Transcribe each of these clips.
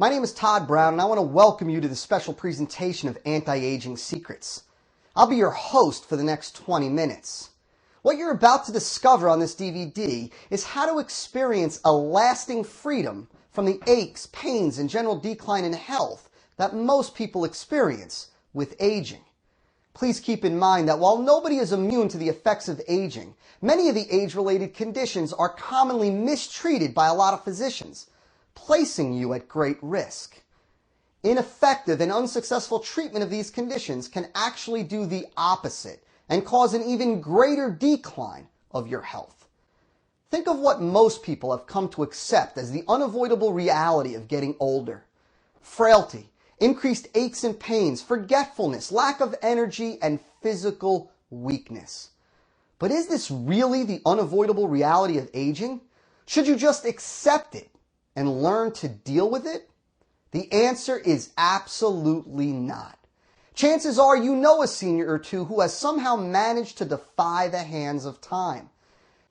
My name is Todd Brown, and I want to welcome you to the special presentation of Anti-Aging Secrets. I'll be your host for the next 20 minutes. What you're about to discover on this DVD is how to experience a lasting freedom from the aches, pains, and general decline in health that most people experience with aging. Please keep in mind that while nobody is immune to the effects of aging, many of the age-related conditions are commonly mistreated by a lot of physicians, placing you at great risk. Ineffective and unsuccessful treatment of these conditions can actually do the opposite and cause an even greater decline of your health. Think of what most people have come to accept as the unavoidable reality of getting older. Frailty, increased aches and pains, forgetfulness, lack of energy, and physical weakness. But is this really the unavoidable reality of aging? Should you just accept it and learn to deal with it? The answer is absolutely not. Chances are you know a senior or two who has somehow managed to defy the hands of time.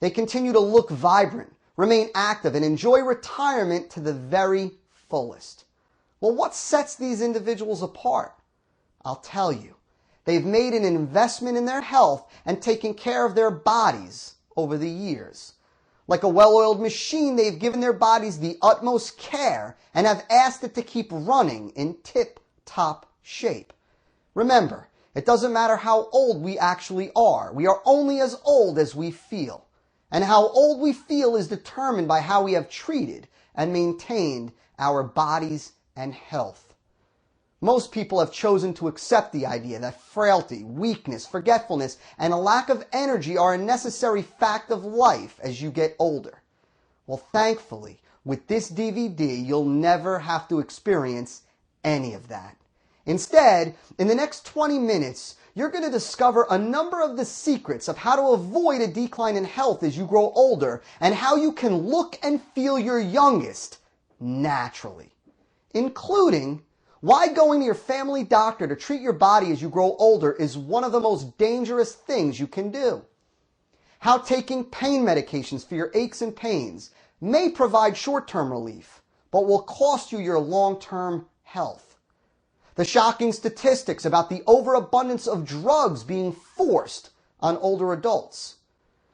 They continue to look vibrant, remain active, and enjoy retirement to the very fullest. Well, what sets these individuals apart? I'll tell you. They've made an investment in their health and taken care of their bodies over the years. Like a well-oiled machine, they've given their bodies the utmost care and have asked it to keep running in tip-top shape. Remember, it doesn't matter how old we actually are. We are only as old as we feel. And how old we feel is determined by how we have treated and maintained our bodies and health. Most people have chosen to accept the idea that frailty, weakness, forgetfulness, and a lack of energy are a necessary fact of life as you get older. Well, thankfully, with this DVD, you'll never have to experience any of that. Instead, in the next 20 minutes, you're going to discover a number of the secrets of how to avoid a decline in health as you grow older and how you can look and feel your youngest naturally, including why going to your family doctor to treat your body as you grow older is one of the most dangerous things you can do. How taking pain medications for your aches and pains may provide short-term relief, but will cost you your long-term health. The shocking statistics about the overabundance of drugs being forced on older adults.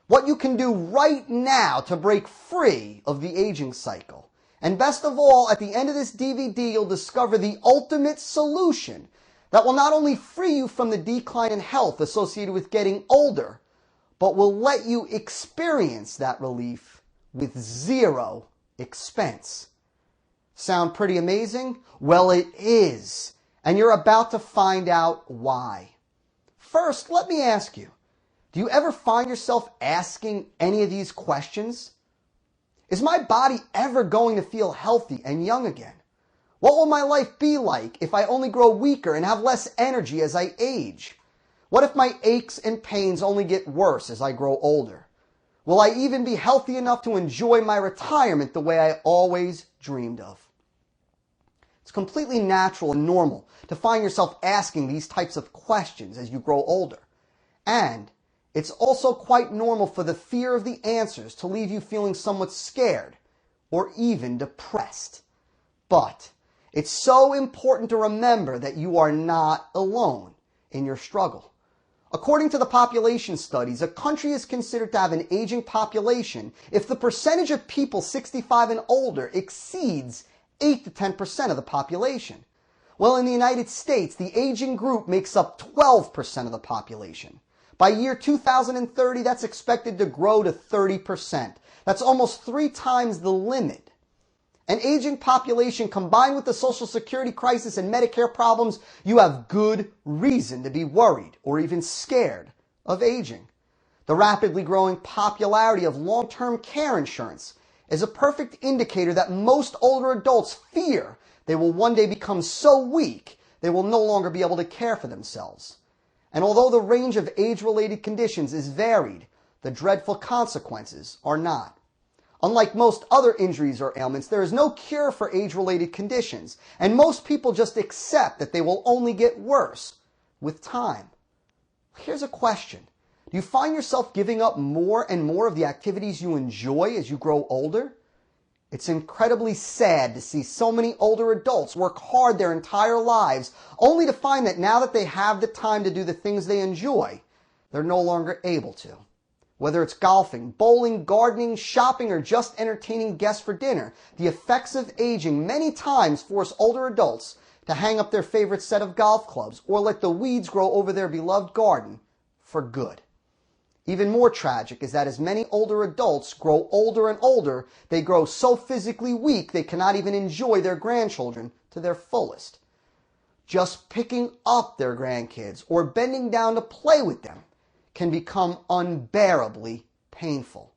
What you can do right now to break free of the aging cycle. And best of all, at the end of this DVD, you'll discover the ultimate solution that will not only free you from the decline in health associated with getting older, but will let you experience that relief with zero expense. Sound pretty amazing? Well, it is. And you're about to find out why. First, let me ask you, do you ever find yourself asking any of these questions? Is my body ever going to feel healthy and young again? What will my life be like if I only grow weaker and have less energy as I age? What if my aches and pains only get worse as I grow older? Will I even be healthy enough to enjoy my retirement the way I always dreamed of? It's completely natural and normal to find yourself asking these types of questions as you grow older. And it's also quite normal for the fear of the answers to leave you feeling somewhat scared or even depressed. But it's so important to remember that you are not alone in your struggle. According to the population studies, a country is considered to have an aging population if the percentage of people 65 and older exceeds 8 to 10% of the population. Well, in the United States, the aging group makes up 12% of the population. By year 2030, that's expected to grow to 30%. That's almost 3 times the limit. An aging population combined with the Social Security crisis and Medicare problems, you have good reason to be worried or even scared of aging. The rapidly growing popularity of long-term care insurance is a perfect indicator that most older adults fear they will one day become so weak they will no longer be able to care for themselves. And although the range of age-related conditions is varied, the dreadful consequences are not. Unlike most other injuries or ailments, there is no cure for age-related conditions, and most people just accept that they will only get worse with time. Here's a question. Do you find yourself giving up more and more of the activities you enjoy as you grow older? It's incredibly sad to see so many older adults work hard their entire lives only to find that now that they have the time to do the things they enjoy, they're no longer able to. Whether it's golfing, bowling, gardening, shopping, or just entertaining guests for dinner, the effects of aging many times force older adults to hang up their favorite set of golf clubs or let the weeds grow over their beloved garden for good. Even more tragic is that as many older adults grow older and older, they grow so physically weak they cannot even enjoy their grandchildren to their fullest. Just picking up their grandkids or bending down to play with them can become unbearably painful.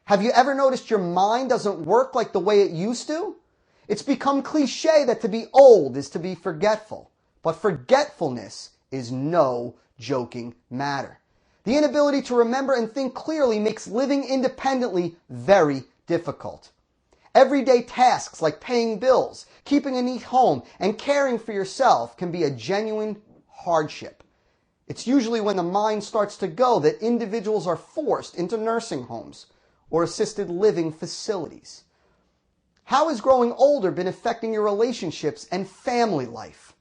Have you ever noticed your mind doesn't work like the way it used to? It's become cliche that to be old is to be forgetful, but forgetfulness is no joking matter. The inability to remember and think clearly makes living independently very difficult. Everyday tasks like paying bills, keeping a neat home, and caring for yourself can be a genuine hardship. It's usually when the mind starts to go that individuals are forced into nursing homes or assisted living facilities. How has growing older been affecting your relationships and family life?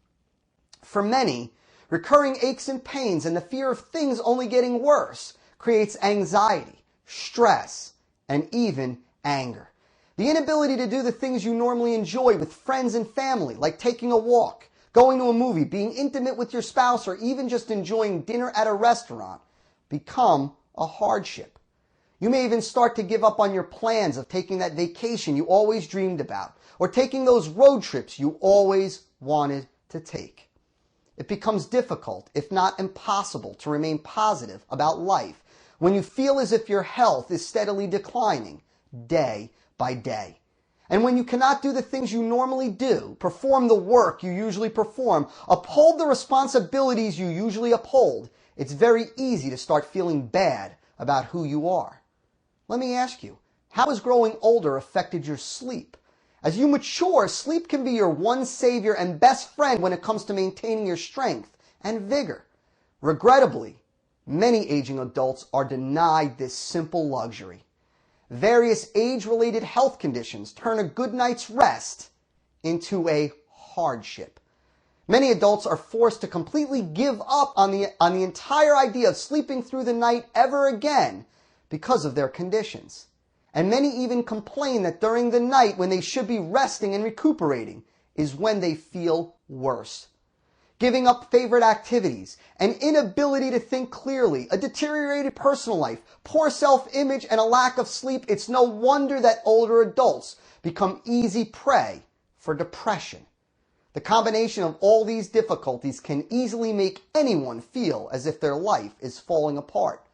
For many, recurring aches and pains and the fear of things only getting worse creates anxiety, stress, and even anger. The inability to do the things you normally enjoy with friends and family, like taking a walk, going to a movie, being intimate with your spouse, or even just enjoying dinner at a restaurant, become a hardship. You may even start to give up on your plans of taking that vacation you always dreamed about, or taking those road trips you always wanted to take. It becomes difficult, if not impossible, to remain positive about life when you feel as if your health is steadily declining day by day. And when you cannot do the things you normally do, perform the work you usually perform, uphold the responsibilities you usually uphold, it's very easy to start feeling bad about who you are. Let me ask you, how has growing older affected your sleep? As you mature, sleep can be your one savior and best friend when it comes to maintaining your strength and vigor. Regrettably, many aging adults are denied this simple luxury. Various age-related health conditions turn a good night's rest into a hardship. Many adults are forced to completely give up on the entire idea of sleeping through the night ever again because of their conditions. And many even complain that during the night when they should be resting and recuperating is when they feel worse. Giving up favorite activities, an inability to think clearly, a deteriorated personal life, poor self-image, and a lack of sleep, it's no wonder that older adults become easy prey for depression. The combination of all these difficulties can easily make anyone feel as if their life is falling apart.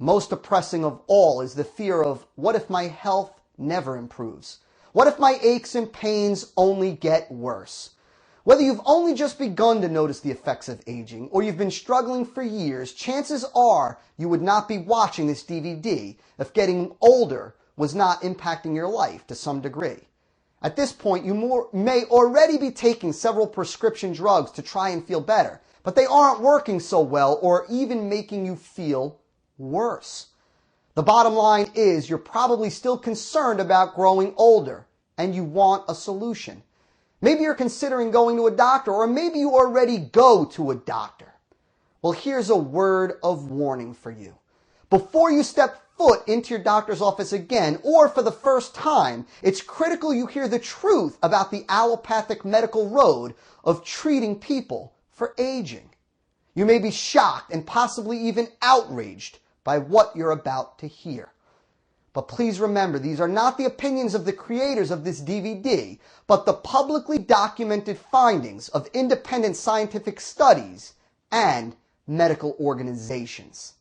Most depressing of all is the fear of, what if my health never improves? What if my aches and pains only get worse? Whether you've only just begun to notice the effects of aging or you've been struggling for years, chances are you would not be watching this DVD if getting older was not impacting your life to some degree. At this point, you may already be taking several prescription drugs to try and feel better, but they aren't working so well or even making you feel worse. The bottom line is you're probably still concerned about growing older and you want a solution. Maybe you're considering going to a doctor, or maybe you already go to a doctor. Well, here's a word of warning for you. Before you step foot into your doctor's office again, or for the first time, it's critical you hear the truth about the allopathic medical road of treating people for aging. You may be shocked and possibly even outraged by what you're about to hear. But please remember, these are not the opinions of the creators of this DVD, but the publicly documented findings of independent scientific studies and medical organizations.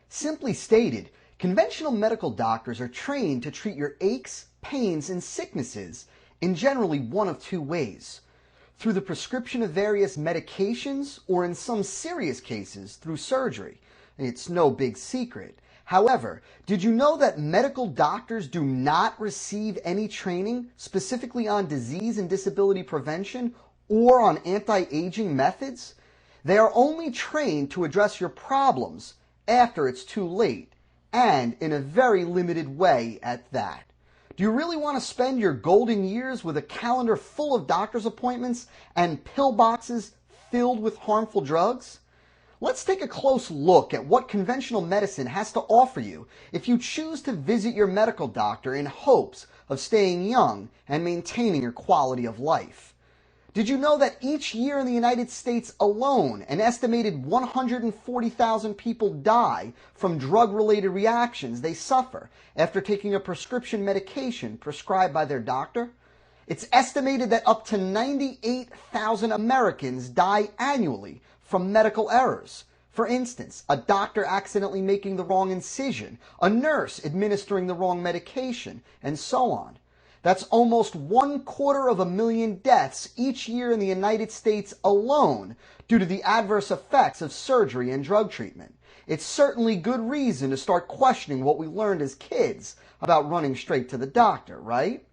Simply stated, conventional medical doctors are trained to treat your aches, pains, and sicknesses in generally one of two ways: through the prescription of various medications, or in some serious cases, through surgery. It's no big secret. However, did you know that medical doctors do not receive any training specifically on disease and disability prevention or on anti-aging methods? They are only trained to address your problems after it's too late, and in a very limited way at that. Do you really want to spend your golden years with a calendar full of doctor's appointments and pill boxes filled with harmful drugs? Let's take a close look at what conventional medicine has to offer you if you choose to visit your medical doctor in hopes of staying young and maintaining your quality of life. Did you know that each year in the United States alone, an estimated 140,000 people die from drug-related reactions they suffer after taking a prescription medication prescribed by their doctor? It's estimated that up to 98,000 Americans die annually from medical errors. For instance, a doctor accidentally making the wrong incision, a nurse administering the wrong medication, and so on. That's almost 250,000 deaths each year in the United States alone due to the adverse effects of surgery and drug treatment. It's certainly good reason to start questioning what we learned as kids about running straight to the doctor, right?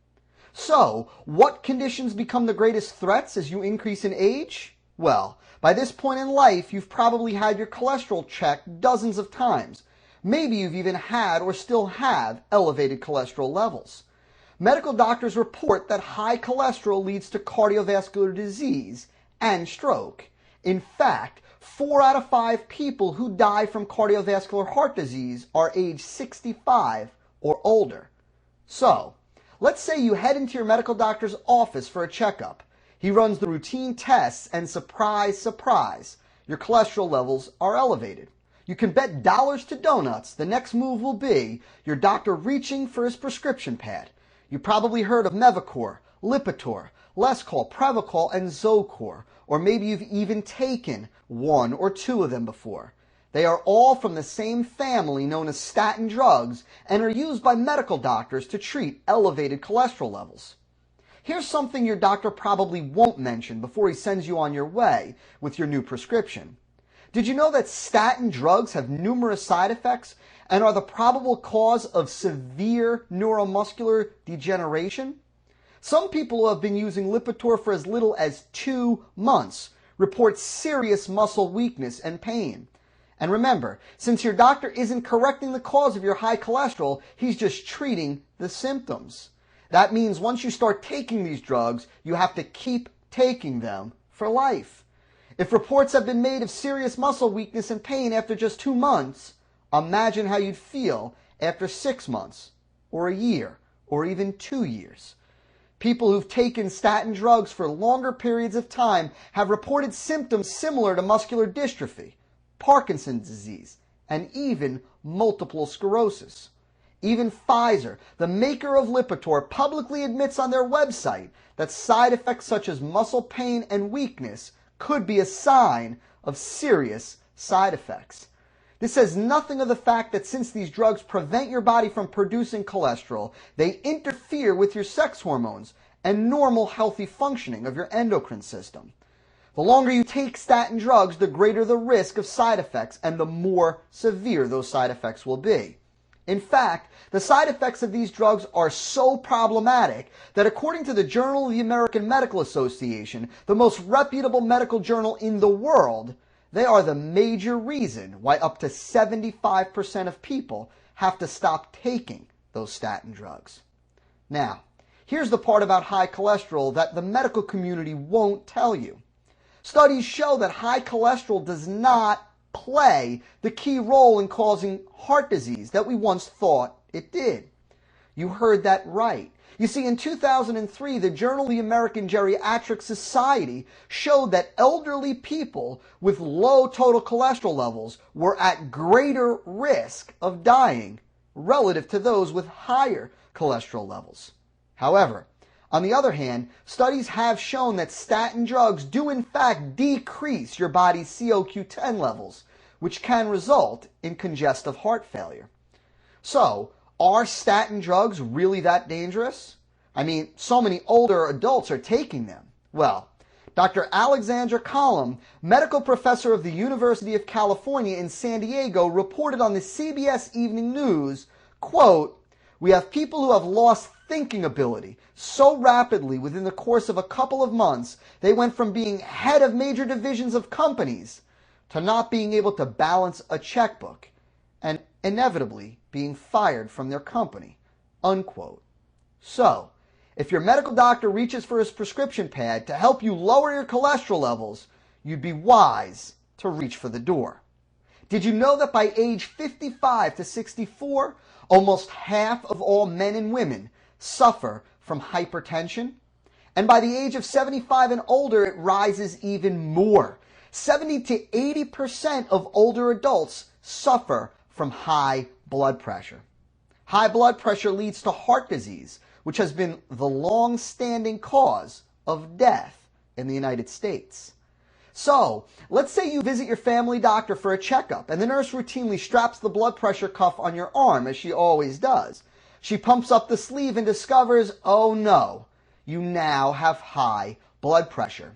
So, what conditions become the greatest threats as you increase in age? Well, by this point in life, you've probably had your cholesterol checked dozens of times. Maybe you've even had or still have elevated cholesterol levels. Medical doctors report that high cholesterol leads to cardiovascular disease and stroke. In fact, 4 out of 5 people who die from cardiovascular heart disease are age 65 or older. So, let's say you head into your medical doctor's office for a checkup. He runs the routine tests and surprise, surprise, your cholesterol levels are elevated. You can bet dollars to donuts the next move will be your doctor reaching for his prescription pad. You probably heard of Mevacor, Lipitor, Lescol, Prevacol, and Zocor, or maybe you've even taken 1 or 2 of them before. They are all from the same family known as statin drugs and are used by medical doctors to treat elevated cholesterol levels. Here's something your doctor probably won't mention before he sends you on your way with your new prescription. Did you know that statin drugs have numerous side effects and are the probable cause of severe neuromuscular degeneration? Some people who have been using Lipitor for as little as 2 months report serious muscle weakness and pain. And remember, since your doctor isn't correcting the cause of your high cholesterol, he's just treating the symptoms. That means once you start taking these drugs, you have to keep taking them for life. If reports have been made of serious muscle weakness and pain after just 2 months, imagine how you'd feel after 6 months, or a year, or even 2 years. People who've taken statin drugs for longer periods of time have reported symptoms similar to muscular dystrophy, Parkinson's disease, and even multiple sclerosis. Even Pfizer, the maker of Lipitor, publicly admits on their website that side effects such as muscle pain and weakness could be a sign of serious side effects. This says nothing of the fact that since these drugs prevent your body from producing cholesterol, they interfere with your sex hormones and normal healthy functioning of your endocrine system. The longer you take statin drugs, the greater the risk of side effects and the more severe those side effects will be. In fact, the side effects of these drugs are so problematic that according to the Journal of the American Medical Association, the most reputable medical journal in the world, they are the major reason why up to 75% of people have to stop taking those statin drugs. Now, here's the part about high cholesterol that the medical community won't tell you. Studies show that high cholesterol does not play the key role in causing heart disease that we once thought it did. You heard that right. You see, in 2003, the Journal of the American Geriatric Society showed that elderly people with low total cholesterol levels were at greater risk of dying relative to those with higher cholesterol levels. However, on the other hand, studies have shown that statin drugs do in fact decrease your body's CoQ10 levels, which can result in congestive heart failure. So, are statin drugs really that dangerous? I mean, so many older adults are taking them. Well, Dr. Alexandra Collum, medical professor of the University of California in San Diego, reported on the CBS Evening News, quote, "We have people who have lost thinking ability so rapidly within the course of a couple of months, they went from being head of major divisions of companies to not being able to balance a checkbook and inevitably being fired from their company," unquote. So, if your medical doctor reaches for his prescription pad to help you lower your cholesterol levels, you'd be wise to reach for the door. Did you know that by age 55 to 64, almost half of all men and women suffer from hypertension? And by the age of 75 and older, it rises even more. 70 to 80% of older adults suffer from high blood pressure. High blood pressure leads to heart disease, which has been the long-standing cause of death in the United States. So, let's say you visit your family doctor for a checkup, and the nurse routinely straps the blood pressure cuff on your arm, as she always does. She pumps up the sleeve and discovers, oh no, you now have high blood pressure.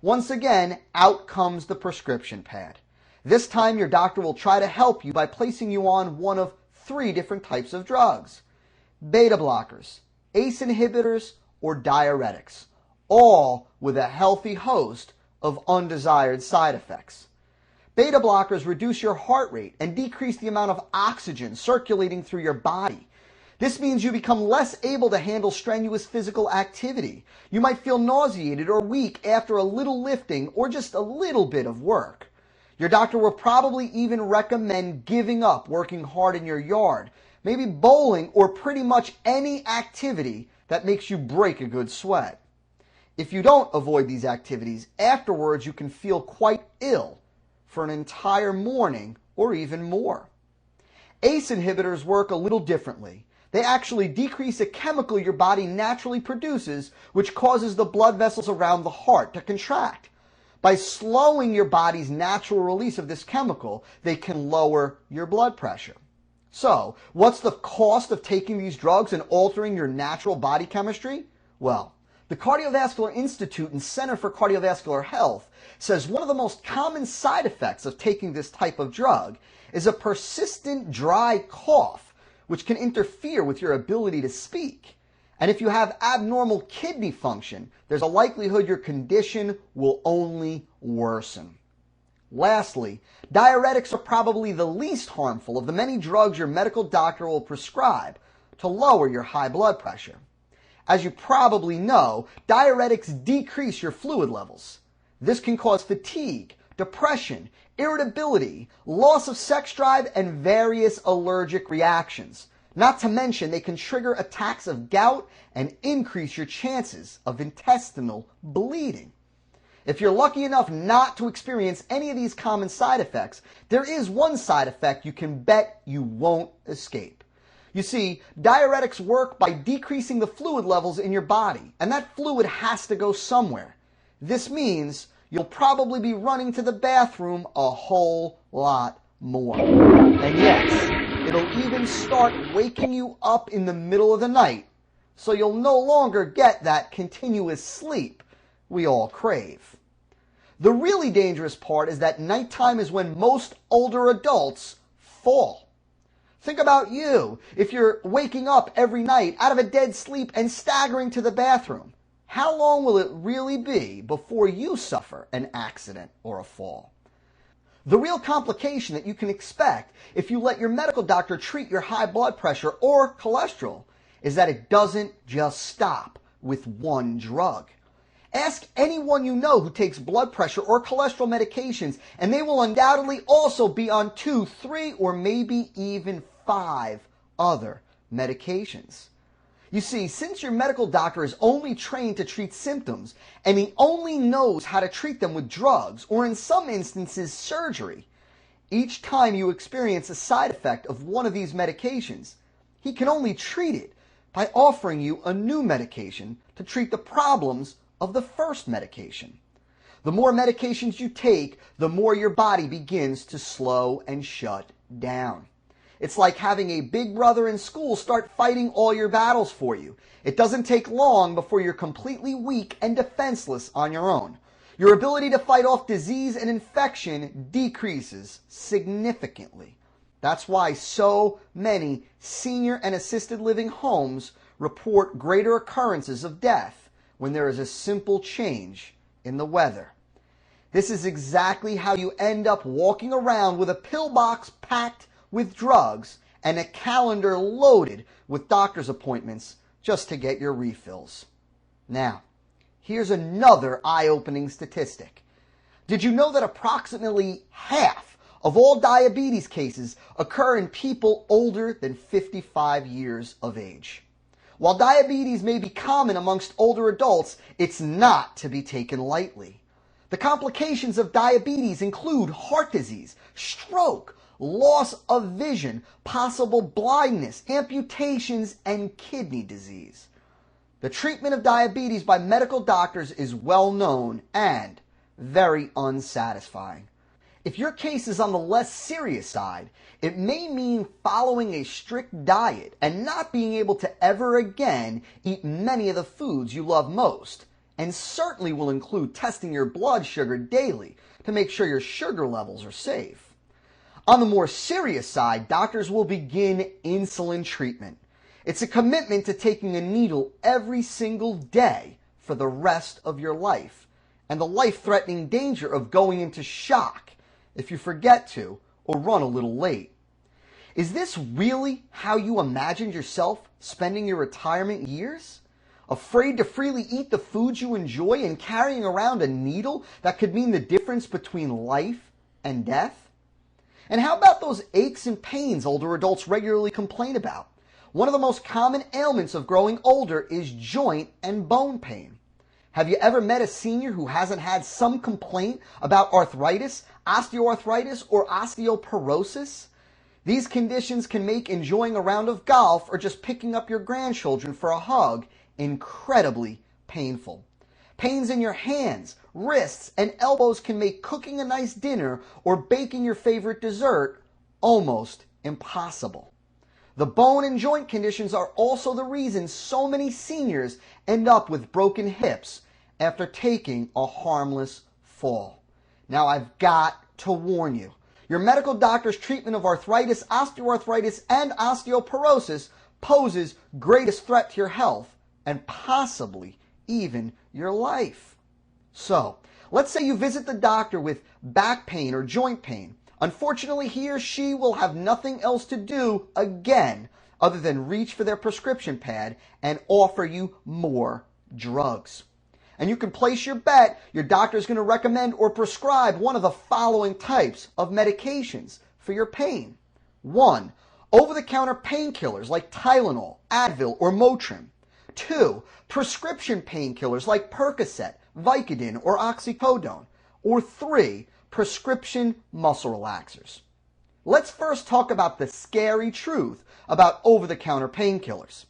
Once again, out comes the prescription pad. This time your doctor will try to help you by placing you on one of 3 different types of drugs: beta blockers, ACE inhibitors, or diuretics, all with a healthy host of undesired side effects. Beta blockers reduce your heart rate and decrease the amount of oxygen circulating through your body. This means you become less able to handle strenuous physical activity. You might feel nauseated or weak after a little lifting or just a little bit of work. Your doctor will probably even recommend giving up working hard in your yard, maybe bowling, or pretty much any activity that makes you break a good sweat. If you don't avoid these activities, afterwards you can feel quite ill for an entire morning or even more. ACE inhibitors work a little differently. They actually decrease a chemical your body naturally produces, which causes the blood vessels around the heart to contract. By slowing your body's natural release of this chemical, they can lower your blood pressure. So, what's the cost of taking these drugs and altering your natural body chemistry? Well, the Cardiovascular Institute and Center for Cardiovascular Health says one of the most common side effects of taking this type of drug is a persistent dry cough, which can interfere with your ability to speak. And if you have abnormal kidney function, there's a likelihood your condition will only worsen. Lastly, diuretics are probably the least harmful of the many drugs your medical doctor will prescribe to lower your high blood pressure. As you probably know, diuretics decrease your fluid levels. This can cause fatigue, depression, irritability, loss of sex drive, and various allergic reactions. Not to mention, they can trigger attacks of gout and increase your chances of intestinal bleeding. If you're lucky enough not to experience any of these common side effects, there is one side effect you can bet you won't escape. You see, diuretics work by decreasing the fluid levels in your body, and that fluid has to go somewhere. This means you'll probably be running to the bathroom a whole lot more. And yes, it'll even start waking you up in the middle of the night, so you'll no longer get that continuous sleep we all crave. The really dangerous part is that nighttime is when most older adults fall. Think about you. If you're waking up every night out of a dead sleep and staggering to the bathroom, how long will it really be before you suffer an accident or a fall? The real complication that you can expect if you let your medical doctor treat your high blood pressure or cholesterol is that it doesn't just stop with one drug. Ask anyone you know who takes blood pressure or cholesterol medications, and they will undoubtedly also be on 2, 3, or maybe even 5 other medications. You see, since your medical doctor is only trained to treat symptoms, and he only knows how to treat them with drugs, or in some instances surgery, each time you experience a side effect of one of these medications, he can only treat it by offering you a new medication to treat the problems of the first medication. The more medications you take, the more your body begins to slow and shut down. It's like having a big brother in school start fighting all your battles for you. It doesn't take long before you're completely weak and defenseless on your own. Your ability to fight off disease and infection decreases significantly. That's why so many senior and assisted living homes report greater occurrences of death when there is a simple change in the weather. This is exactly how you end up walking around with a pill box packed with drugs and a calendar loaded with doctor's appointments just to get your refills. Now, here's another eye-opening statistic. Did you know that approximately half of all diabetes cases occur in people older than 55 years of age? While diabetes may be common amongst older adults, it's not to be taken lightly. The complications of diabetes include heart disease, stroke, loss of vision, possible blindness, amputations, and kidney disease. The treatment of diabetes by medical doctors is well known and very unsatisfying. If your case is on the less serious side, it may mean following a strict diet and not being able to ever again eat many of the foods you love most, and certainly will include testing your blood sugar daily to make sure your sugar levels are safe. On the more serious side, doctors will begin insulin treatment. It's a commitment to taking a needle every single day for the rest of your life, and the life-threatening danger of going into shock if you forget to or run a little late. Is this really how you imagined yourself spending your retirement years? Afraid to freely eat the foods you enjoy and carrying around a needle that could mean the difference between life and death? And how about those aches and pains older adults regularly complain about? One of the most common ailments of growing older is joint and bone pain. Have you ever met a senior who hasn't had some complaint about arthritis, osteoarthritis, or osteoporosis? These conditions can make enjoying a round of golf or just picking up your grandchildren for a hug incredibly painful. Pains in your hands, wrists, and elbows can make cooking a nice dinner or baking your favorite dessert almost impossible. The bone and joint conditions are also the reason so many seniors end up with broken hips after taking a harmless fall. Now, I've got to warn you, your medical doctor's treatment of arthritis, osteoarthritis, and osteoporosis poses greatest threat to your health and possibly even your life. So, let's say you visit the doctor with back pain or joint pain. Unfortunately, he or she will have nothing else to do again other than reach for their prescription pad and offer you more drugs. And you can place your bet your doctor is going to recommend or prescribe one of the following types of medications for your pain. 1. Over-the-counter painkillers like Tylenol, Advil, or Motrin. 2. Prescription painkillers like Percocet, Vicodin, or Oxycodone. Or 3. Prescription muscle relaxers. Let's first talk about the scary truth about over-the-counter painkillers.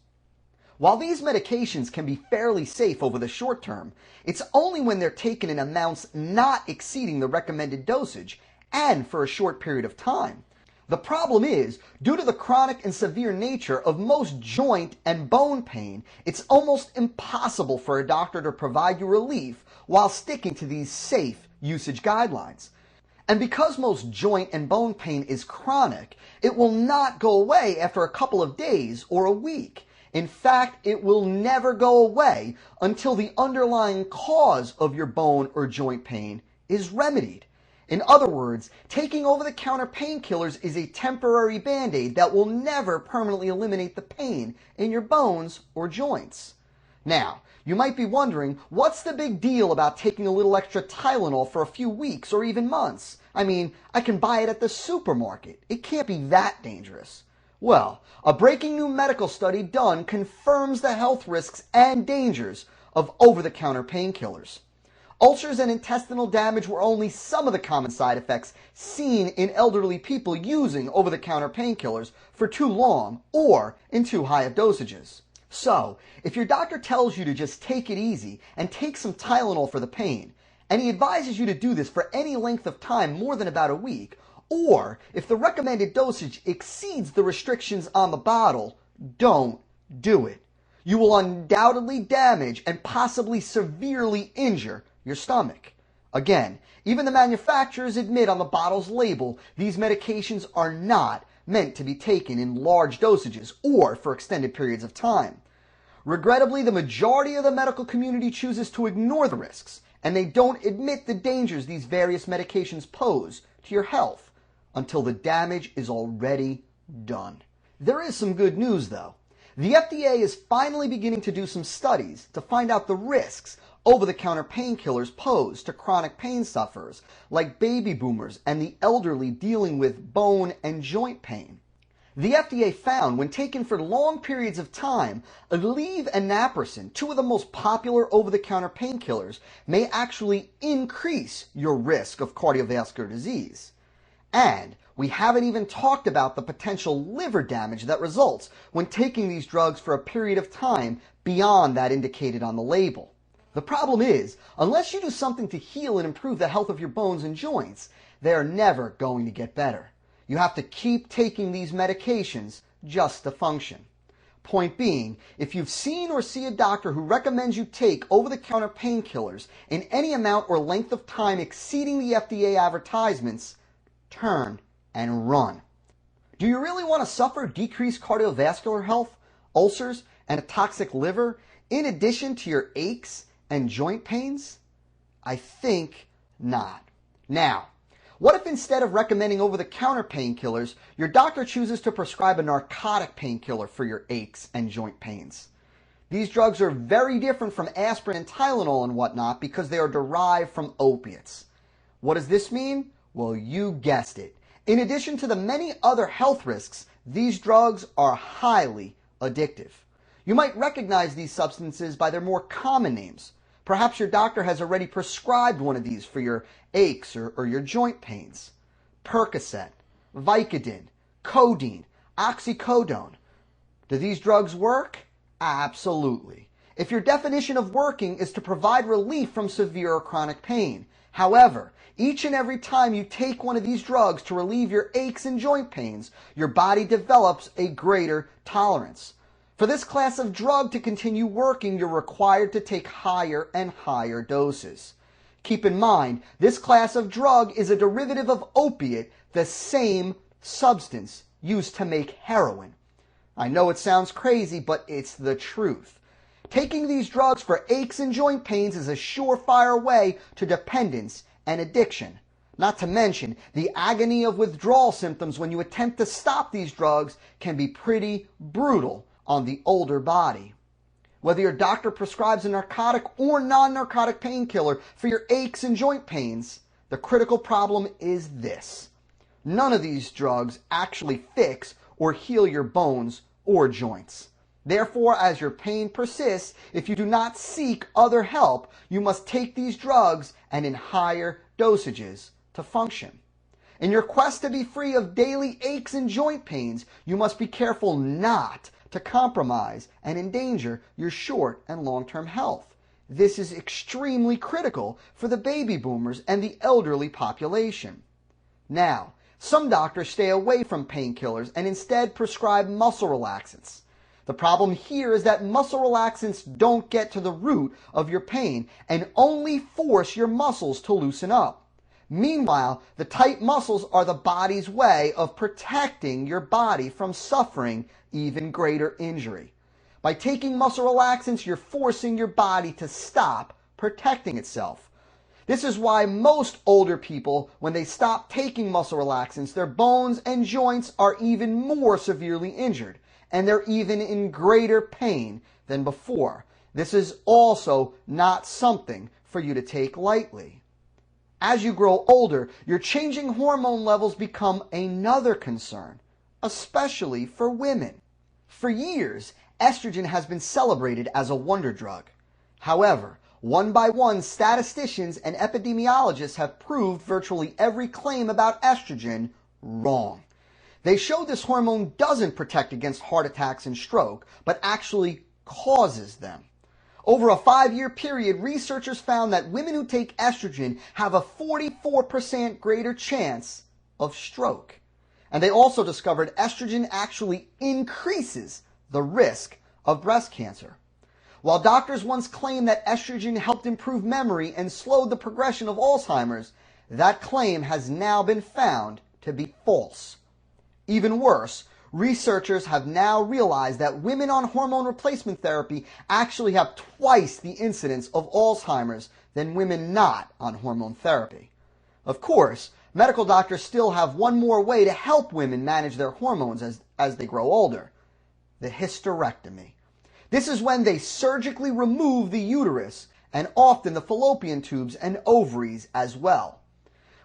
While these medications can be fairly safe over the short term, it's only when they're taken in amounts not exceeding the recommended dosage and for a short period of time. The problem is, due to the chronic and severe nature of most joint and bone pain, it's almost impossible for a doctor to provide you relief while sticking to these safe usage guidelines. And because most joint and bone pain is chronic, it will not go away after a couple of days or a week. In fact, it will never go away until the underlying cause of your bone or joint pain is remedied. In other words, taking over-the-counter painkillers is a temporary band-aid that will never permanently eliminate the pain in your bones or joints. Now, you might be wondering, what's the big deal about taking a little extra Tylenol for a few weeks or even months? I mean, I can buy it at the supermarket. It can't be that dangerous. Well, a breaking new medical study done confirms the health risks and dangers of over-the-counter painkillers. Ulcers and intestinal damage were only some of the common side effects seen in elderly people using over-the-counter painkillers for too long or in too high of dosages. So, if your doctor tells you to just take it easy and take some Tylenol for the pain, and he advises you to do this for any length of time more than about a week, or if the recommended dosage exceeds the restrictions on the bottle, don't do it. You will undoubtedly damage and possibly severely injure your stomach. Again, even the manufacturers admit on the bottle's label these medications are not meant to be taken in large dosages or for extended periods of time. Regrettably, the majority of the medical community chooses to ignore the risks, and they don't admit the dangers these various medications pose to your health until the damage is already done. There is some good news, though. The FDA is finally beginning to do some studies to find out the risks over-the-counter painkillers pose to chronic pain sufferers like baby boomers and the elderly dealing with bone and joint pain. The FDA found when taken for long periods of time, Aleve and naproxen, two of the most popular over-the-counter painkillers, may actually increase your risk of cardiovascular disease. And we haven't even talked about the potential liver damage that results when taking these drugs for a period of time beyond that indicated on the label. The problem is, unless you do something to heal and improve the health of your bones and joints, they are never going to get better. You have to keep taking these medications just to function. Point being, if you've seen or see a doctor who recommends you take over-the-counter painkillers in any amount or length of time exceeding the FDA advertisements, turn and run. Do you really want to suffer decreased cardiovascular health, ulcers, and a toxic liver, in addition to your aches and joint pains? I think not. Now, what if instead of recommending over-the-counter painkillers, your doctor chooses to prescribe a narcotic painkiller for your aches and joint pains? These drugs are very different from aspirin and Tylenol and whatnot because they are derived from opiates. What does this mean? Well, you guessed it. In addition to the many other health risks, these drugs are highly addictive. You might recognize these substances by their more common names. Perhaps your doctor has already prescribed one of these for your aches or your joint pains. Percocet, Vicodin, codeine, oxycodone. Do these drugs work? Absolutely. If your definition of working is to provide relief from severe or chronic pain. However, each and every time you take one of these drugs to relieve your aches and joint pains, your body develops a greater tolerance. For this class of drug to continue working, you're required to take higher and higher doses. Keep in mind, this class of drug is a derivative of opiate, the same substance used to make heroin. I know it sounds crazy, but it's the truth. Taking these drugs for aches and joint pains is a surefire way to dependence and addiction. Not to mention, the agony of withdrawal symptoms when you attempt to stop these drugs can be pretty brutal on the older body. Whether your doctor prescribes a narcotic or non-narcotic painkiller for your aches and joint pains, the critical problem is this. None of these drugs actually fix or heal your bones or joints. Therefore, as your pain persists, if you do not seek other help, you must take these drugs and in higher dosages to function. In your quest to be free of daily aches and joint pains, you must be careful not to compromise and endanger your short and long-term health. This is extremely critical for the baby boomers and the elderly population. Now, some doctors stay away from painkillers and instead prescribe muscle relaxants. The problem here is that muscle relaxants don't get to the root of your pain and only force your muscles to loosen up. Meanwhile, the tight muscles are the body's way of protecting your body from suffering even greater injury. By taking muscle relaxants, you're forcing your body to stop protecting itself. This is why most older people, when they stop taking muscle relaxants, their bones and joints are even more severely injured, and they're even in greater pain than before. This is also not something for you to take lightly. As you grow older, your changing hormone levels become another concern, especially for women. For years, estrogen has been celebrated as a wonder drug. However, one by one, statisticians and epidemiologists have proved virtually every claim about estrogen wrong. They show this hormone doesn't protect against heart attacks and stroke, but actually causes them. Over a 5-year period, researchers found that women who take estrogen have a 44% greater chance of stroke. And they also discovered estrogen actually increases the risk of breast cancer. While doctors once claimed that estrogen helped improve memory and slowed the progression of Alzheimer's, that claim has now been found to be false. Even worse, researchers have now realized that women on hormone replacement therapy actually have twice the incidence of Alzheimer's than women not on hormone therapy. Of course, medical doctors still have one more way to help women manage their hormones as they grow older. the hysterectomy. This is when they surgically remove the uterus and often the fallopian tubes and ovaries as well.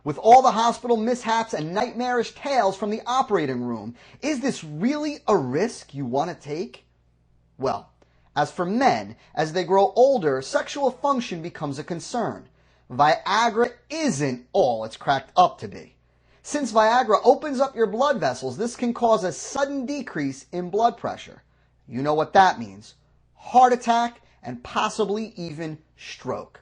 With all the hospital mishaps and nightmarish tales from the operating room, is this really a risk you want to take? Well, as for men, as they grow older, sexual function becomes a concern. Viagra isn't all it's cracked up to be. Since Viagra opens up your blood vessels, this can cause a sudden decrease in blood pressure. You know what that means. Heart attack and possibly even stroke.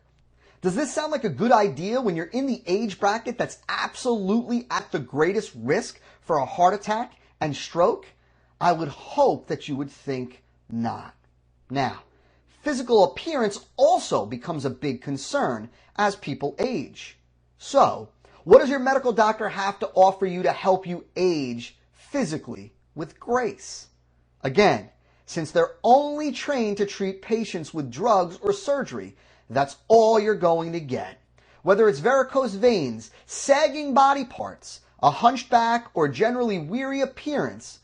Does this sound like a good idea when you're in the age bracket that's absolutely at the greatest risk for a heart attack and stroke? I would hope that you would think not. Now, physical appearance also becomes a big concern as people age. So, what does your medical doctor have to offer you to help you age physically with grace? Again, since they're only trained to treat patients with drugs or surgery, that's all you're going to get. Whether it's varicose veins, sagging body parts, a hunched back, or generally weary appearance,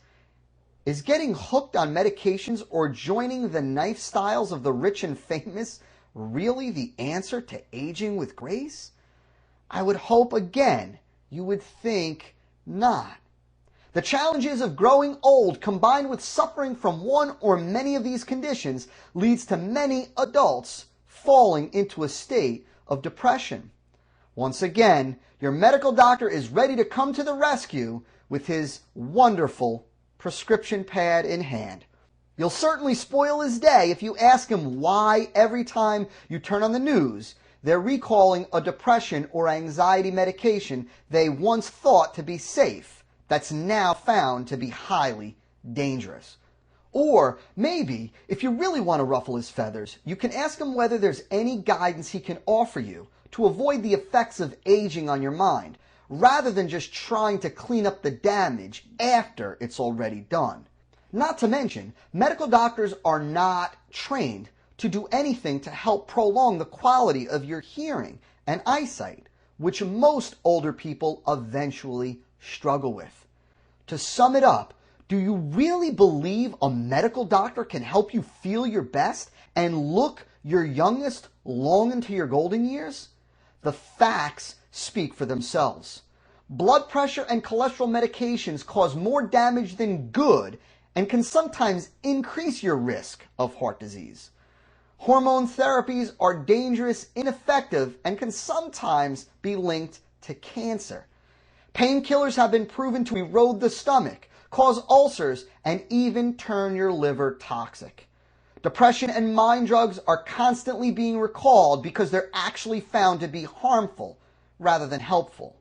is getting hooked on medications or joining the lifestyles of the rich and famous really the answer to aging with grace? I would hope, again, you would think not. The challenges of growing old combined with suffering from one or many of these conditions leads to many adults falling into a state of depression. Once again, your medical doctor is ready to come to the rescue with his wonderful prescription pad in hand. You'll certainly spoil his day if you ask him why every time you turn on the news, they're recalling a depression or anxiety medication they once thought to be safe that's now found to be highly dangerous. Or maybe, if you really want to ruffle his feathers, you can ask him whether there's any guidance he can offer you to avoid the effects of aging on your mind, rather than just trying to clean up the damage after it's already done. Not to mention, medical doctors are not trained to do anything to help prolong the quality of your hearing and eyesight, which most older people eventually struggle with. To sum it up, do you really believe a medical doctor can help you feel your best and look your youngest long into your golden years? The facts speak for themselves. Blood pressure and cholesterol medications cause more damage than good and can sometimes increase your risk of heart disease. Hormone therapies are dangerous, ineffective, and can sometimes be linked to cancer. Painkillers have been proven to erode the stomach, cause ulcers, and even turn your liver toxic. Depression and mind drugs are constantly being recalled because they're actually found to be harmful rather than helpful.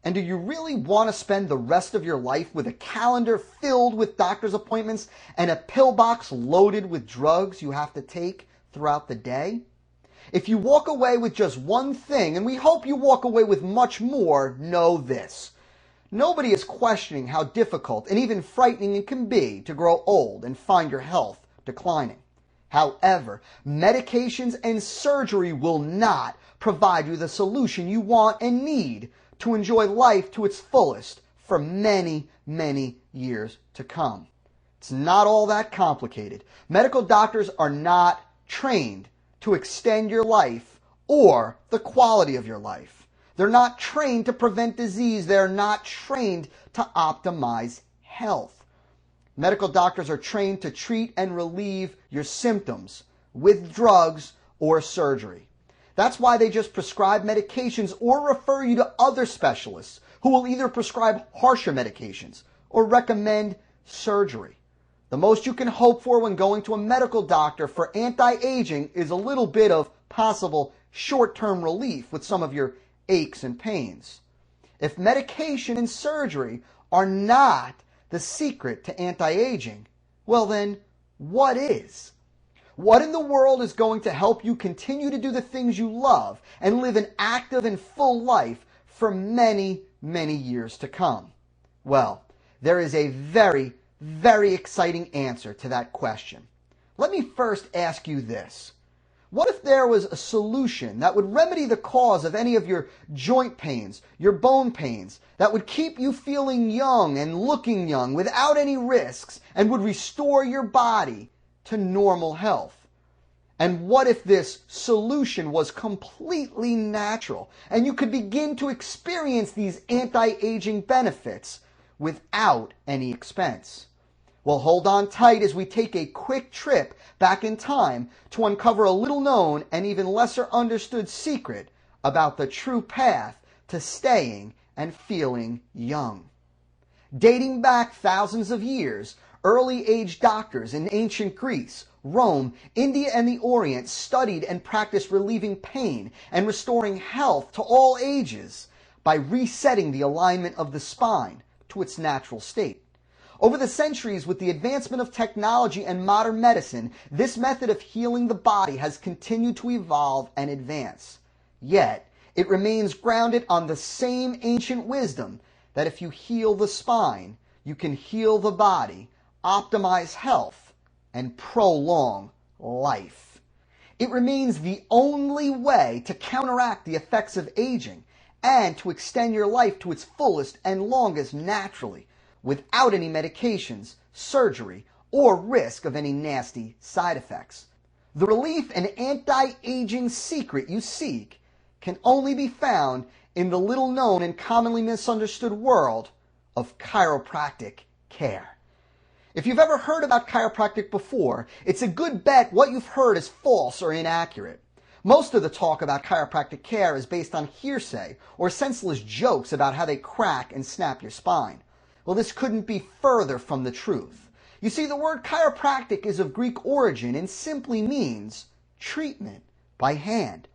And do you really want to spend the rest of your life with a calendar filled with doctor's appointments and a pill box loaded with drugs you have to take throughout the day? If you walk away with just one thing, and we hope you walk away with much more, know this. Nobody is questioning how difficult and even frightening it can be to grow old and find your health declining. However, medications and surgery will not provide you the solution you want and need to enjoy life to its fullest for many, many years to come. It's not all that complicated. Medical doctors are not trained to extend your life or the quality of your life. They're not trained to prevent disease. They're not trained to optimize health. Medical doctors are trained to treat and relieve your symptoms with drugs or surgery. That's why they just prescribe medications or refer you to other specialists who will either prescribe harsher medications or recommend surgery. The most you can hope for when going to a medical doctor for anti-aging is a little bit of possible short-term relief with some of your aches and pains. If medication and surgery are not the secret to anti-aging, well then, what is? What in the world is going to help you continue to do the things you love and live an active and full life for many, many years to come? Well, there is a very, very exciting answer to that question. Let me first ask you this. What if there was a solution that would remedy the cause of any of your joint pains, your bone pains, that would keep you feeling young and looking young without any risks and would restore your body to normal health? And what if this solution was completely natural and you could begin to experience these anti-aging benefits without any expense? Well, hold on tight as we take a quick trip back in time to uncover a little known and even lesser understood secret about the true path to staying and feeling young. Dating back thousands of years, early age doctors in ancient Greece, Rome, India, and the Orient studied and practiced relieving pain and restoring health to all ages by resetting the alignment of the spine to its natural state. Over the centuries, with the advancement of technology and modern medicine, this method of healing the body has continued to evolve and advance. Yet, it remains grounded on the same ancient wisdom that if you heal the spine, you can heal the body, optimize health, and prolong life. It remains the only way to counteract the effects of aging and to extend your life to its fullest and longest naturally, without any medications, surgery, or risk of any nasty side effects. The relief and anti-aging secret you seek can only be found in the little known and commonly misunderstood world of chiropractic care. If you've ever heard about chiropractic before, it's a good bet what you've heard is false or inaccurate. Most of the talk about chiropractic care is based on hearsay or senseless jokes about how they crack and snap your spine. Well, this couldn't be further from the truth. You see, the word chiropractic is of Greek origin and simply means treatment by hand.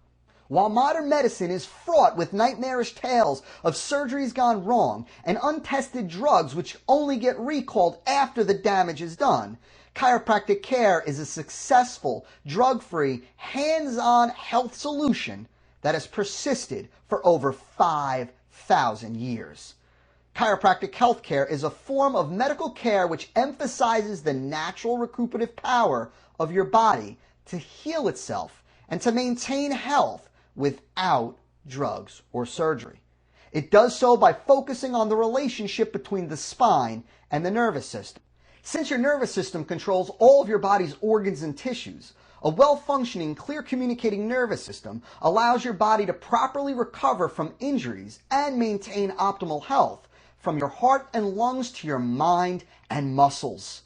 While modern medicine is fraught with nightmarish tales of surgeries gone wrong and untested drugs which only get recalled after the damage is done, chiropractic care is a successful, drug-free, hands-on health solution that has persisted for over 5,000 years. Chiropractic healthcare is a form of medical care which emphasizes the natural recuperative power of your body to heal itself and to maintain health without drugs or surgery. It does so by focusing on the relationship between the spine and the nervous system. Since your nervous system controls all of your body's organs and tissues, a well-functioning, clear-communicating nervous system allows your body to properly recover from injuries and maintain optimal health from your heart and lungs to your mind and muscles.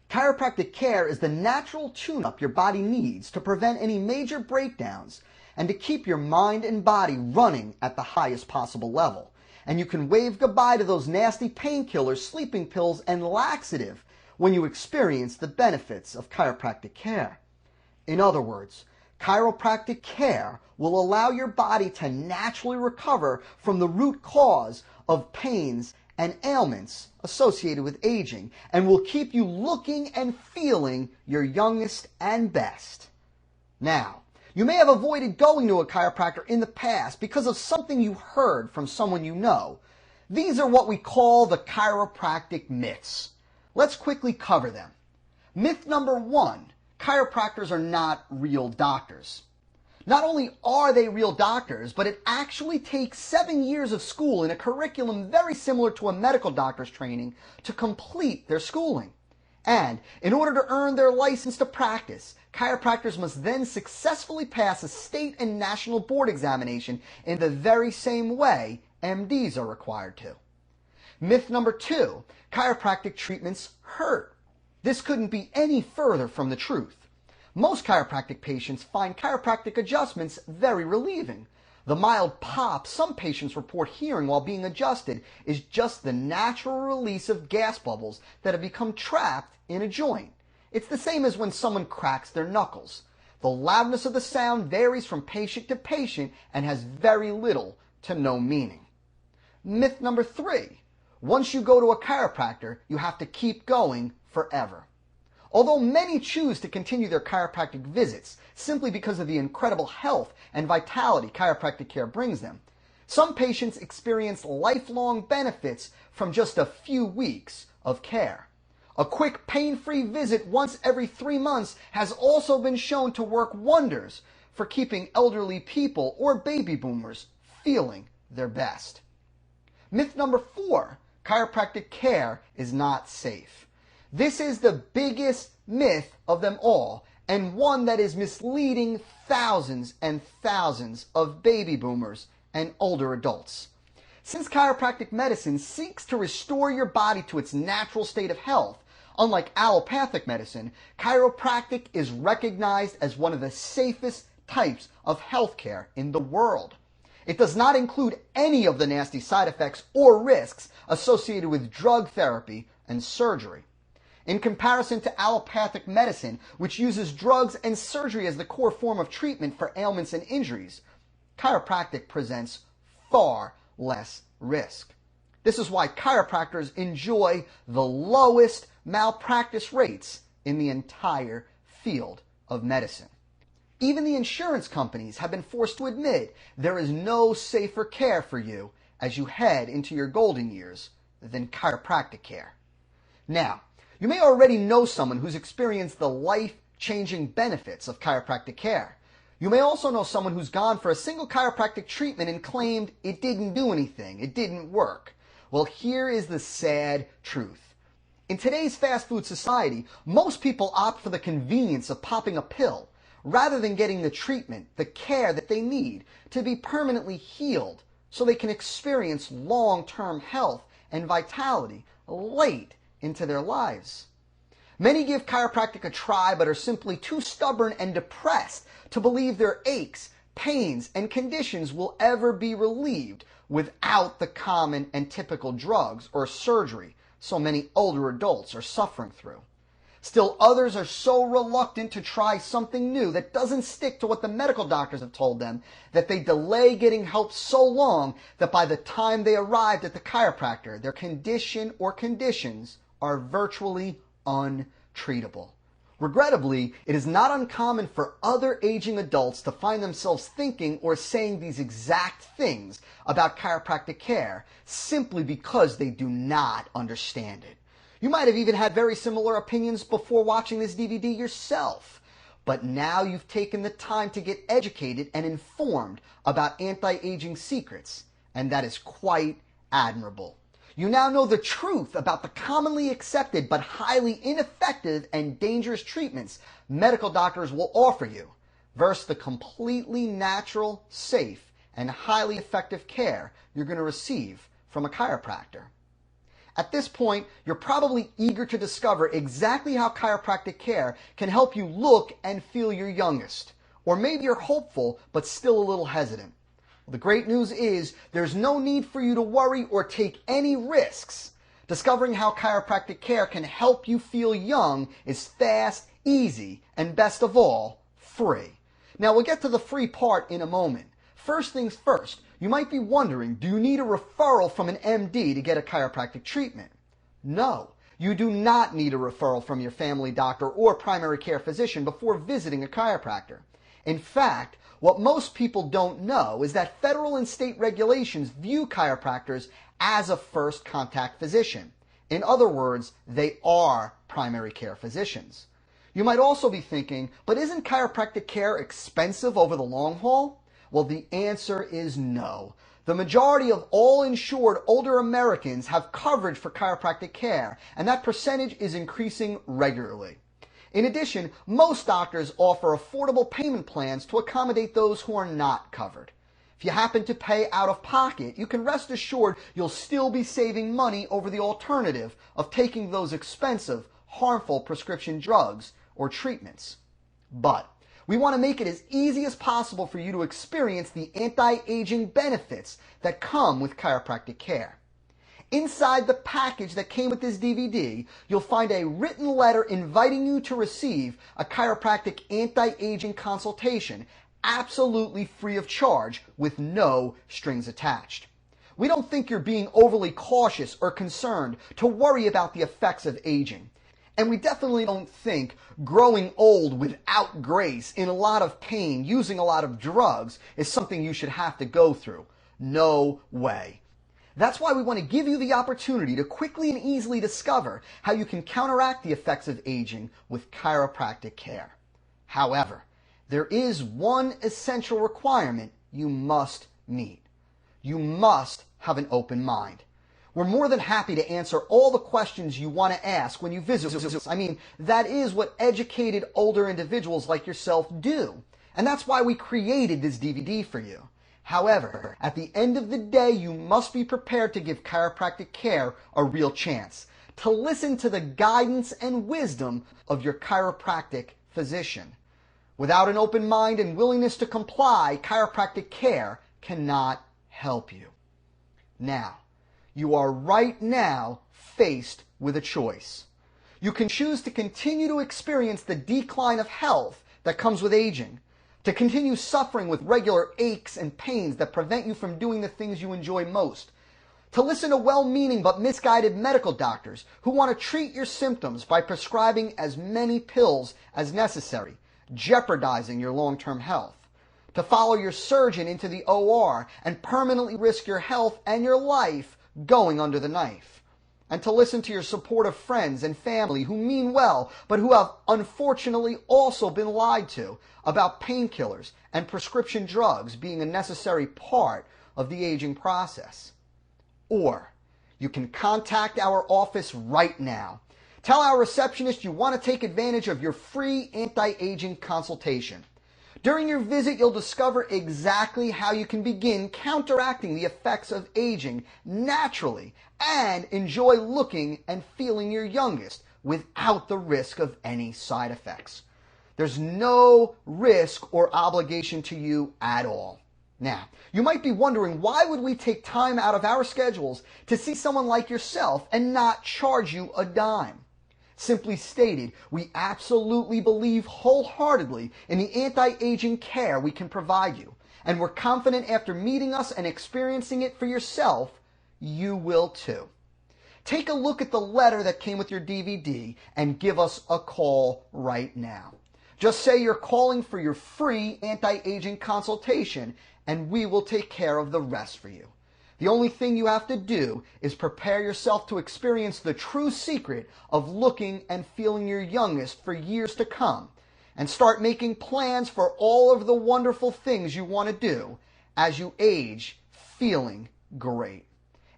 Chiropractic care is the natural tune-up your body needs to prevent any major breakdowns and to keep your mind and body running at the highest possible level. And you can wave goodbye to those nasty painkillers, sleeping pills, and laxative when you experience the benefits of chiropractic care. In other words, chiropractic care will allow your body to naturally recover from the root cause of pains and ailments associated with aging and will keep you looking and feeling your youngest and best. Now, you may have avoided going to a chiropractor in the past because of something you heard from someone you know. These are what we call the chiropractic myths. Let's quickly cover them. Myth number 1, chiropractors are not real doctors. Not only are they real doctors, but it actually takes 7 years of school in a curriculum very similar to a medical doctor's training to complete their schooling. And in order to earn their license to practice, chiropractors must then successfully pass a state and national board examination in the very same way MDs are required to. Myth number 2, chiropractic treatments hurt. This couldn't be any further from the truth. Most chiropractic patients find chiropractic adjustments very relieving. The mild pop some patients report hearing while being adjusted is just the natural release of gas bubbles that have become trapped in a joint. It's the same as when someone cracks their knuckles. The loudness of the sound varies from patient to patient and has very little to no meaning. Myth number 3, once you go to a chiropractor, you have to keep going forever. Although many choose to continue their chiropractic visits simply because of the incredible health and vitality chiropractic care brings them, some patients experience lifelong benefits from just a few weeks of care. A quick pain-free visit once every 3 months has also been shown to work wonders for keeping elderly people or baby boomers feeling their best. Myth number 4, chiropractic care is not safe. This is the biggest myth of them all, and one that is misleading thousands and thousands of baby boomers and older adults. Since chiropractic medicine seeks to restore your body to its natural state of health, unlike allopathic medicine, chiropractic is recognized as one of the safest types of healthcare in the world. It does not include any of the nasty side effects or risks associated with drug therapy and surgery. In comparison to allopathic medicine, which uses drugs and surgery as the core form of treatment for ailments and injuries, chiropractic presents far less risk. This is why chiropractors enjoy the lowest malpractice rates in the entire field of medicine. Even the insurance companies have been forced to admit there is no safer care for you as you head into your golden years than chiropractic care. Now, you may already know someone who's experienced the life-changing benefits of chiropractic care. You may also know someone who's gone for a single chiropractic treatment and claimed it didn't do anything, it didn't work. Well, here is the sad truth. In today's fast food society, most people opt for the convenience of popping a pill rather than getting the treatment, the care that they need to be permanently healed so they can experience long-term health and vitality late into their lives. Many give chiropractic a try but are simply too stubborn and depressed to believe their aches, pains, and conditions will ever be relieved without the common and typical drugs or surgery so many older adults are suffering through. Still, others are so reluctant to try something new that doesn't stick to what the medical doctors have told them that they delay getting help so long that by the time they arrived at the chiropractor, their condition or conditions are virtually untreatable. Regrettably, it is not uncommon for other aging adults to find themselves thinking or saying these exact things about chiropractic care simply because they do not understand it. You might have even had very similar opinions before watching this DVD yourself, but now you've taken the time to get educated and informed about anti-aging secrets, and that is quite admirable. You now know the truth about the commonly accepted but highly ineffective and dangerous treatments medical doctors will offer you versus the completely natural, safe, and highly effective care you're going to receive from a chiropractor. At this point, you're probably eager to discover exactly how chiropractic care can help you look and feel your youngest. Or maybe you're hopeful but still a little hesitant. The great news is there's no need for you to worry or take any risks. Discovering how chiropractic care can help you feel young is fast, easy, and best of all, free. Now we'll get to the free part in a moment. First things first, you might be wondering, do you need a referral from an MD to get a chiropractic treatment? No, you do not need a referral from your family doctor or primary care physician before visiting a chiropractor. In fact, what most people don't know is that federal and state regulations view chiropractors as a first contact physician. In other words, they are primary care physicians. You might also be thinking, but isn't chiropractic care expensive over the long haul? Well, the answer is no. The majority of all insured older Americans have coverage for chiropractic care, and that percentage is increasing regularly. In addition, most doctors offer affordable payment plans to accommodate those who are not covered. If you happen to pay out of pocket, you can rest assured you'll still be saving money over the alternative of taking those expensive, harmful prescription drugs or treatments. But we want to make it as easy as possible for you to experience the anti-aging benefits that come with chiropractic care. Inside the package that came with this DVD, you'll find a written letter inviting you to receive a chiropractic anti-aging consultation absolutely free of charge with no strings attached. We don't think you're being overly cautious or concerned to worry about the effects of aging. And we definitely don't think growing old without grace, in a lot of pain, using a lot of drugs, is something you should have to go through. No way. That's why we want to give you the opportunity to quickly and easily discover how you can counteract the effects of aging with chiropractic care. However, there is one essential requirement you must meet. You must have an open mind. We're more than happy to answer all the questions you want to ask when you visit us. I mean, that is what educated older individuals like yourself do. And that's why we created this DVD for you. However, at the end of the day, you must be prepared to give chiropractic care a real chance, to listen to the guidance and wisdom of your chiropractic physician. Without an open mind and willingness to comply, chiropractic care cannot help you. Now, you are right now faced with a choice. You can choose to continue to experience the decline of health that comes with aging, to continue suffering with regular aches and pains that prevent you from doing the things you enjoy most, to listen to well-meaning but misguided medical doctors who want to treat your symptoms by prescribing as many pills as necessary, jeopardizing your long-term health, to follow your surgeon into the OR and permanently risk your health and your life going under the knife, and to listen to your supportive friends and family who mean well but who have unfortunately also been lied to about painkillers and prescription drugs being a necessary part of the aging process. Or you can contact our office right now. Tell our receptionist you want to take advantage of your free anti-aging consultation. During your visit, you'll discover exactly how you can begin counteracting the effects of aging naturally and enjoy looking and feeling your youngest without the risk of any side effects. There's no risk or obligation to you at all. Now, you might be wondering, why would we take time out of our schedules to see someone like yourself and not charge you a dime? Simply stated, we absolutely believe wholeheartedly in the anti-aging care we can provide you, and we're confident after meeting us and experiencing it for yourself, you will too. Take a look at the letter that came with your DVD and give us a call right now. Just say you're calling for your free anti-aging consultation, and we will take care of the rest for you. The only thing you have to do is prepare yourself to experience the true secret of looking and feeling your youngest for years to come, and start making plans for all of the wonderful things you want to do as you age feeling great.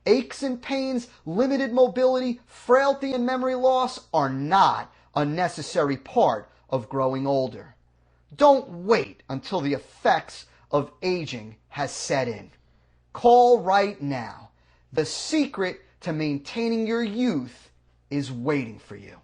Aches and pains, limited mobility, frailty, and memory loss are not a necessary part of growing older. Don't wait until the effects of aging has set in. Call right now. The secret to maintaining your youth is waiting for you.